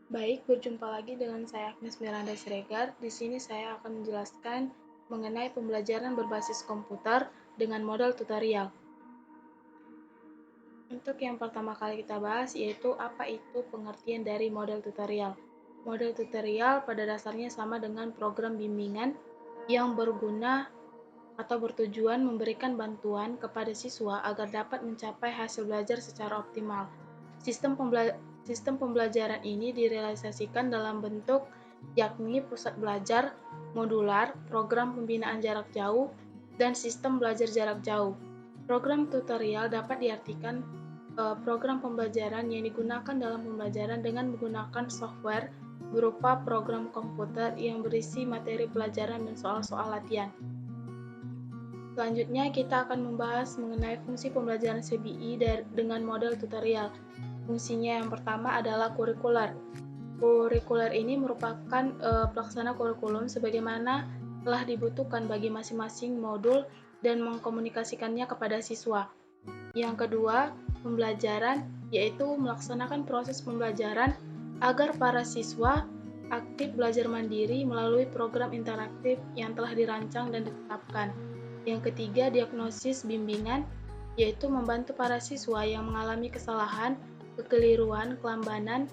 Baik, berjumpa lagi dengan saya Agnes Miranda Siregar. Di sini saya akan menjelaskan mengenai pembelajaran berbasis komputer dengan model tutorial. Untuk yang pertama kali kita bahas yaitu apa itu pengertian dari model tutorial. Model tutorial pada dasarnya sama dengan program bimbingan yang berguna atau bertujuan memberikan bantuan kepada siswa agar dapat mencapai hasil belajar secara optimal. Sistem pembelajaran ini direalisasikan dalam bentuk yakni pusat belajar, modular, program pembinaan jarak jauh, dan sistem belajar jarak jauh. Program tutorial dapat diartikan program pembelajaran yang digunakan dalam pembelajaran dengan menggunakan software berupa program komputer yang berisi materi pelajaran dan soal-soal latihan. Selanjutnya kita akan membahas mengenai fungsi pembelajaran CBI dengan model tutorial. Fungsinya yang pertama adalah kurikuler. Kurikuler ini merupakan pelaksana kurikulum sebagaimana telah dibutuhkan bagi masing-masing modul dan mengkomunikasikannya kepada siswa. Yang kedua, pembelajaran, yaitu melaksanakan proses pembelajaran agar para siswa aktif belajar mandiri melalui program interaktif yang telah dirancang dan ditetapkan. Yang ketiga, diagnosis bimbingan, yaitu membantu para siswa yang mengalami kesalahan, kekeliruan, kelambanan,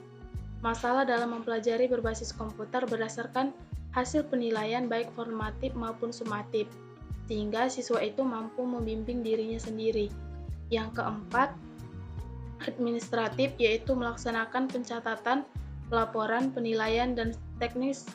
masalah dalam mempelajari berbasis komputer berdasarkan hasil penilaian baik formatif maupun sumatif, sehingga siswa itu mampu membimbing dirinya sendiri. Yang keempat, administratif, yaitu melaksanakan pencatatan, pelaporan, penilaian, dan teknis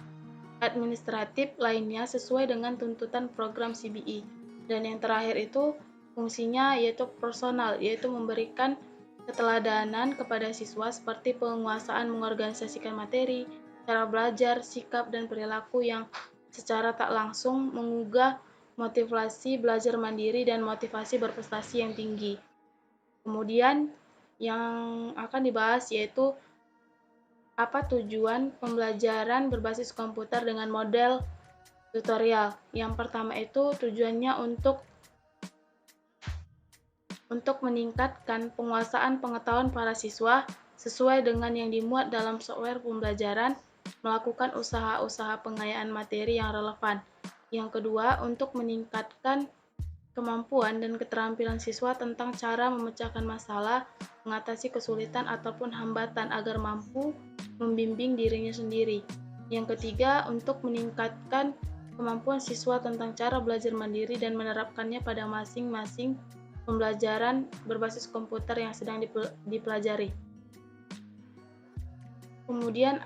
administratif lainnya sesuai dengan tuntutan program CBI. Dan yang terakhir itu fungsinya yaitu personal, yaitu memberikan keteladanan kepada siswa seperti penguasaan mengorganisasikan materi, cara belajar, sikap, dan perilaku yang secara tak langsung mengugah motivasi belajar mandiri dan motivasi berprestasi yang tinggi. Kemudian yang akan dibahas yaitu apa tujuan pembelajaran berbasis komputer dengan model tutorial. Yang pertama itu tujuannya untuk meningkatkan penguasaan pengetahuan para siswa sesuai dengan yang dimuat dalam software pembelajaran, melakukan usaha-usaha pengayaan materi yang relevan. Yang kedua, untuk meningkatkan kemampuan dan keterampilan siswa tentang cara memecahkan masalah, mengatasi kesulitan ataupun hambatan agar mampu membimbing dirinya sendiri. Yang ketiga, untuk meningkatkan kemampuan siswa tentang cara belajar mandiri dan menerapkannya pada masing-masing pembelajaran berbasis komputer yang sedang dipelajari. Kemudian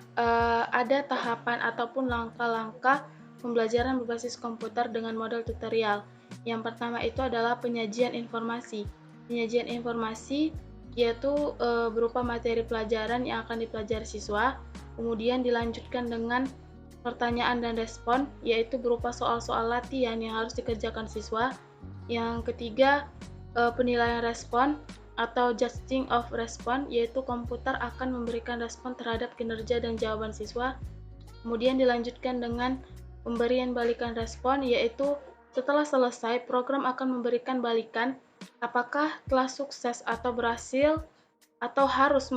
ada tahapan ataupun langkah-langkah pembelajaran berbasis komputer dengan model tutorial. Yang pertama itu adalah penyajian informasi. Penyajian informasi yaitu berupa materi pelajaran yang akan dipelajari siswa, kemudian dilanjutkan dengan pertanyaan dan respon, yaitu berupa soal-soal latihan yang harus dikerjakan siswa. Yang ketiga, penilaian respon atau judging of response, yaitu komputer akan memberikan respon terhadap kinerja dan jawaban siswa. Kemudian dilanjutkan dengan pemberian balikan respon, yaitu setelah selesai program akan memberikan balikan apakah telah sukses atau berhasil atau harus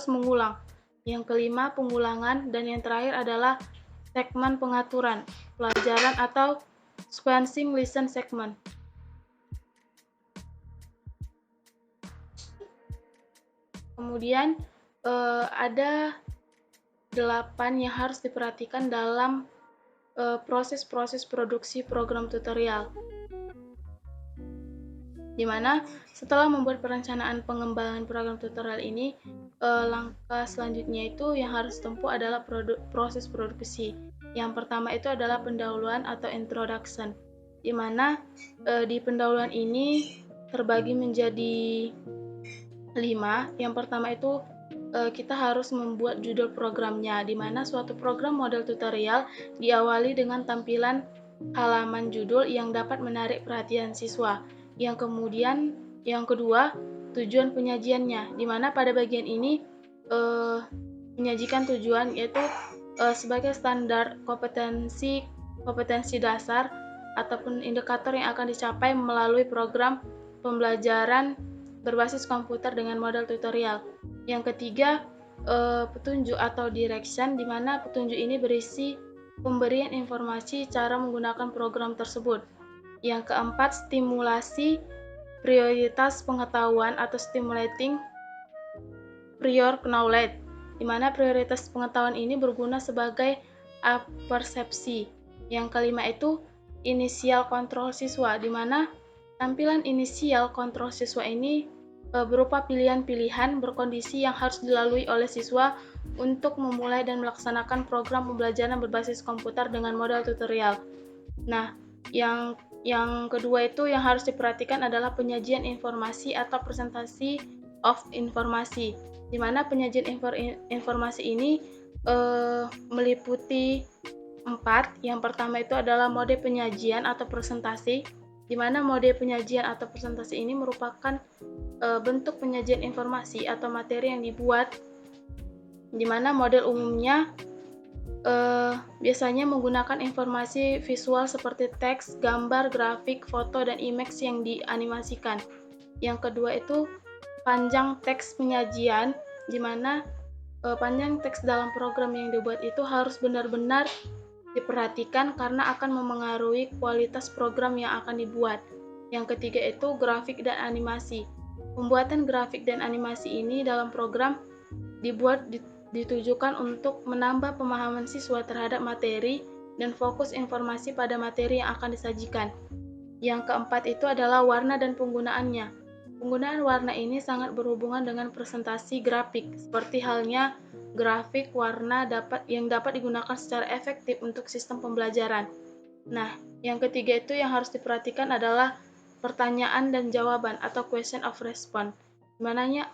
mengulang. Yang kelima, pengulangan, dan yang terakhir adalah segmen pengaturan pelajaran atau sequencing listen segment. Kemudian ada 8 yang harus diperhatikan dalam proses-proses produksi program tutorial, di mana setelah membuat perencanaan pengembangan program tutorial ini, langkah selanjutnya itu yang harus ditempuh adalah proses produksi. Yang pertama itu adalah pendahuluan atau introduction, di mana di pendahuluan ini terbagi menjadi 5. Yang pertama itu kita harus membuat judul programnya, di mana suatu program model tutorial diawali dengan tampilan halaman judul yang dapat menarik perhatian siswa. Yang kedua, tujuan penyajiannya, di mana pada bagian ini menyajikan tujuan yaitu sebagai standar kompetensi dasar ataupun indikator yang akan dicapai melalui program pembelajaran berbasis komputer dengan model tutorial. Yang ketiga, petunjuk atau direction, di mana petunjuk ini berisi pemberian informasi cara menggunakan program tersebut. Yang keempat, stimulasi prioritas pengetahuan atau stimulating prior knowledge, di mana prioritas pengetahuan ini berguna sebagai persepsi. Yang kelima itu inisial kontrol siswa, di mana tampilan inisial kontrol siswa ini berupa pilihan-pilihan berkondisi yang harus dilalui oleh siswa untuk memulai dan melaksanakan program pembelajaran berbasis komputer dengan model tutorial. Nah, yang kedua itu yang harus diperhatikan adalah penyajian informasi atau presentasi of informasi, di mana penyajian informasi ini meliputi 4. Yang pertama itu adalah mode penyajian atau presentasi, di mana mode penyajian atau presentasi ini merupakan bentuk penyajian informasi atau materi yang dibuat, di mana model umumnya biasanya menggunakan informasi visual seperti teks, gambar, grafik, foto, dan image yang dianimasikan. Yang kedua itu panjang teks penyajian, di mana panjang teks dalam program yang dibuat itu harus benar-benar diperhatikan karena akan memengaruhi kualitas program yang akan dibuat. Yang ketiga itu grafik dan animasi. Pembuatan grafik dan animasi ini dalam program dibuat ditujukan untuk menambah pemahaman siswa terhadap materi dan fokus informasi pada materi yang akan disajikan. Yang keempat itu adalah warna dan penggunaannya. Penggunaan warna ini sangat berhubungan dengan presentasi grafik, seperti halnya grafik warna yang dapat digunakan secara efektif untuk sistem pembelajaran. Nah, yang ketiga itu yang harus diperhatikan adalah pertanyaan dan jawaban atau question of response.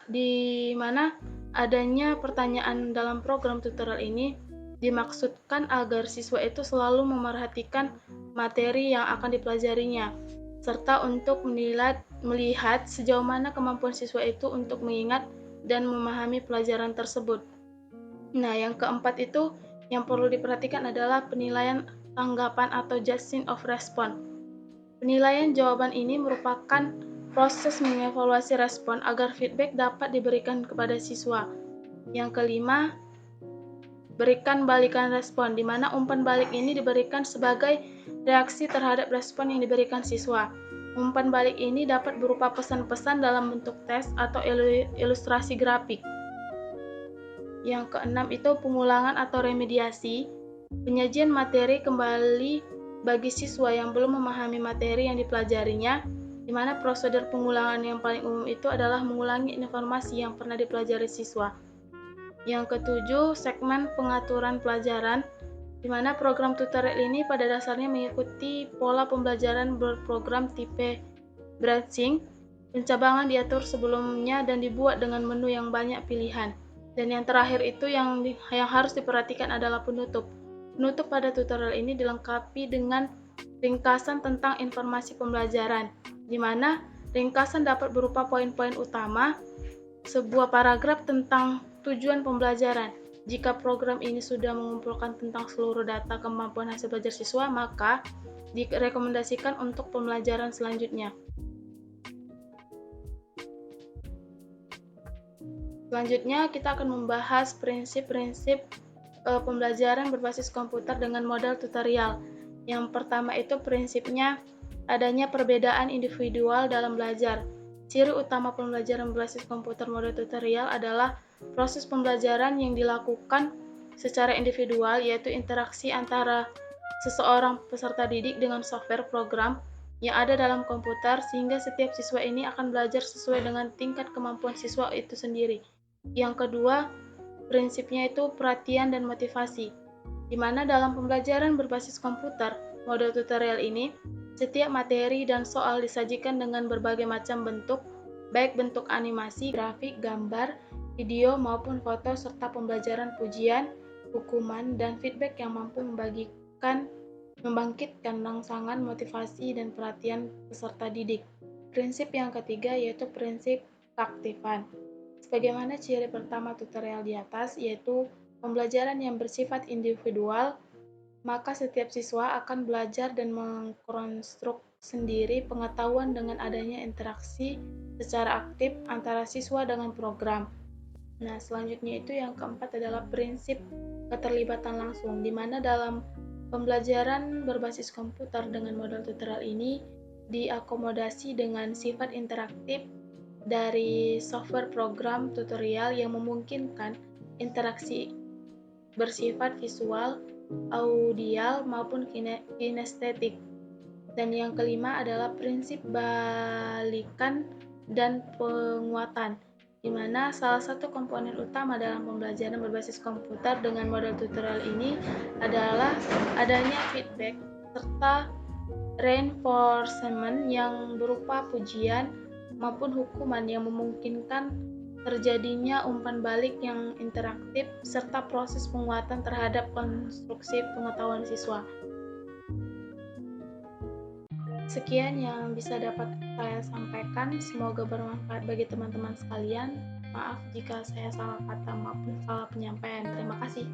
Di mana adanya pertanyaan dalam program tutorial ini dimaksudkan agar siswa itu selalu memerhatikan materi yang akan dipelajarinya, serta untuk melihat sejauh mana kemampuan siswa itu untuk mengingat dan memahami pelajaran tersebut. Nah, yang keempat itu yang perlu diperhatikan adalah penilaian tanggapan atau judging of response. Penilaian jawaban ini merupakan proses mengevaluasi respon agar feedback dapat diberikan kepada siswa. Yang kelima, berikan balikan respon, di mana umpan balik ini diberikan sebagai reaksi terhadap respon yang diberikan siswa. Umpan balik ini dapat berupa pesan-pesan dalam bentuk teks atau ilustrasi grafik. Yang keenam itu pengulangan atau remediasi, penyajian materi kembali bagi siswa yang belum memahami materi yang dipelajarinya, di mana prosedur pengulangan yang paling umum itu adalah mengulangi informasi yang pernah dipelajari siswa. Yang ketujuh, segmen pengaturan pelajaran, di mana program tutorial ini pada dasarnya mengikuti pola pembelajaran berprogram tipe branching. Pencabangan diatur sebelumnya dan dibuat dengan menu yang banyak pilihan. Dan yang terakhir itu yang harus diperhatikan adalah penutup. Penutup pada tutorial ini dilengkapi dengan ringkasan tentang informasi pembelajaran, di mana ringkasan dapat berupa poin-poin utama, sebuah paragraf tentang tujuan pembelajaran. Jika program ini sudah mengumpulkan tentang seluruh data kemampuan hasil belajar siswa, maka direkomendasikan untuk pembelajaran selanjutnya. Selanjutnya, kita akan membahas prinsip-prinsip pembelajaran berbasis komputer dengan model tutorial. Yang pertama itu prinsipnya adanya perbedaan individual dalam belajar. Ciri utama pembelajaran berbasis komputer model tutorial adalah proses pembelajaran yang dilakukan secara individual, yaitu interaksi antara seseorang peserta didik dengan software program yang ada dalam komputer, sehingga setiap siswa ini akan belajar sesuai dengan tingkat kemampuan siswa itu sendiri. Yang kedua, prinsipnya itu perhatian dan motivasi, di mana dalam pembelajaran berbasis komputer, model tutorial ini, setiap materi dan soal disajikan dengan berbagai macam bentuk, baik bentuk animasi, grafik, gambar, video, maupun foto, serta pembelajaran pujian, hukuman, dan feedback yang mampu membangkitkan rangsangan, motivasi, dan perhatian peserta didik. Prinsip yang ketiga yaitu prinsip keaktifan. Sebagaimana ciri pertama tutorial di atas, yaitu pembelajaran yang bersifat individual, maka setiap siswa akan belajar dan mengkonstruk sendiri pengetahuan dengan adanya interaksi secara aktif antara siswa dengan program. Nah, selanjutnya itu yang keempat adalah prinsip keterlibatan langsung, di mana dalam pembelajaran berbasis komputer dengan model tutorial ini diakomodasi dengan sifat interaktif dari software program tutorial yang memungkinkan interaksi bersifat visual, audial, maupun kinestetik. Dan yang kelima adalah prinsip balikan dan penguatan, di mana salah satu komponen utama dalam pembelajaran berbasis komputer dengan model tutorial ini adalah adanya feedback serta reinforcement yang berupa pujian maupun hukuman yang memungkinkan terjadinya umpan balik yang interaktif serta proses penguatan terhadap konstruksi pengetahuan siswa. Sekian yang bisa dapat saya sampaikan, semoga bermanfaat bagi teman-teman sekalian. Maaf jika saya salah kata maupun salah penyampaian. Terima kasih.